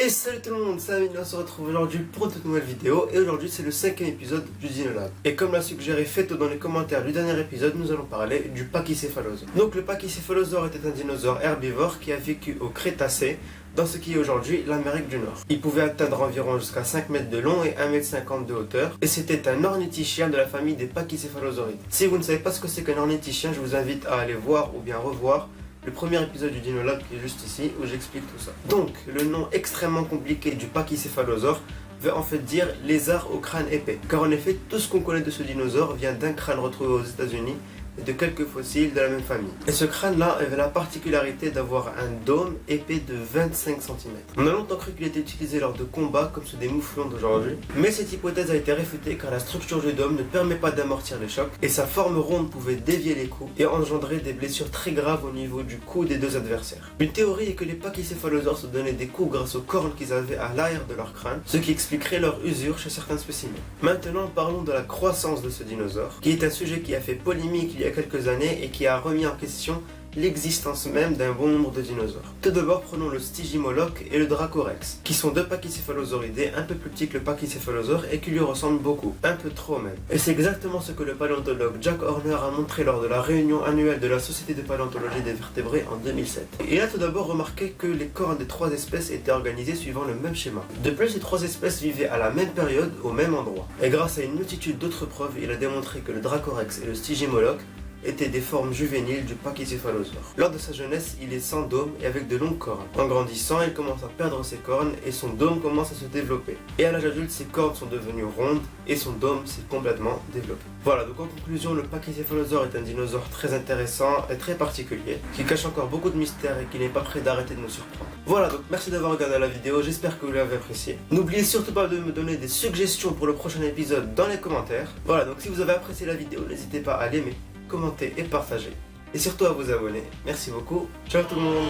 Et salut tout le monde, c'est Amine, on se retrouve aujourd'hui pour une toute nouvelle vidéo. Et aujourd'hui c'est le 5e épisode du Dinolab. Et comme l'a suggéré Feto dans les commentaires du dernier épisode, nous allons parler du Pachycéphalosaure. Donc le Pachycéphalosaure était un dinosaure herbivore qui a vécu au Crétacé, dans ce qui est aujourd'hui l'Amérique du Nord. Il pouvait atteindre environ jusqu'à 5 mètres de long et 1,50 m de hauteur. Et c'était un ornithichien de la famille des Pachycéphalosaurides. Si vous ne savez pas ce que c'est qu'un ornithichien, je vous invite à aller voir ou bien revoir le premier épisode du Dinolab qui est juste ici où j'explique tout ça. Donc le nom extrêmement compliqué du Pachycéphalosaure veut en fait dire lézard au crâne épais. Car en effet tout ce qu'on connaît de ce dinosaure vient d'un crâne retrouvé aux États-Unis et de quelques fossiles de la même famille. Et ce crâne-là avait la particularité d'avoir un dôme épais de 25 cm. On a longtemps cru qu'il était utilisé lors de combats comme ceux des mouflons d'aujourd'hui, mais cette hypothèse a été réfutée car la structure du dôme ne permet pas d'amortir les chocs et sa forme ronde pouvait dévier les coups et engendrer des blessures très graves au niveau du cou des deux adversaires. Une théorie est que les pachycéphalosaures se donnaient des coups grâce aux cornes qu'ils avaient à l'arrière de leur crâne, ce qui expliquerait leur usure chez certains spécimens. Maintenant parlons de la croissance de ce dinosaure, qui est un sujet qui a fait polémique il y a quelques années et qui a remis en question l'existence même d'un bon nombre de dinosaures. Tout d'abord prenons le Stygimoloch et le Dracorex, qui sont deux pachycéphalosauridés un peu plus petits que le pachycéphalosaure et qui lui ressemblent beaucoup, un peu trop même. Et c'est exactement ce que le paléontologue Jack Horner a montré lors de la réunion annuelle de la Société de paléontologie des vertébrés en 2007. Il a tout d'abord remarqué que les cornes des trois espèces étaient organisées suivant le même schéma. De plus, ces trois espèces vivaient à la même période au même endroit. Et grâce à une multitude d'autres preuves, il a démontré que le Dracorex et le Stygimoloch étaient des formes juvéniles du pachycéphalosaure. Lors de sa jeunesse, il est sans dôme et avec de longues cornes. En grandissant, il commence à perdre ses cornes et son dôme commence à se développer. Et à l'âge adulte, ses cornes sont devenues rondes et son dôme s'est complètement développé. Voilà, donc en conclusion, le pachycéphalosaure est un dinosaure très intéressant et très particulier, qui cache encore beaucoup de mystères et qui n'est pas prêt d'arrêter de nous surprendre. Voilà, donc merci d'avoir regardé la vidéo, j'espère que vous l'avez apprécié. N'oubliez surtout pas de me donner des suggestions pour le prochain épisode dans les commentaires. Voilà, donc si vous avez apprécié la vidéo, n'hésitez pas à l'aimer, commenter et partager. Et surtout à vous abonner. Merci beaucoup. Ciao tout le monde.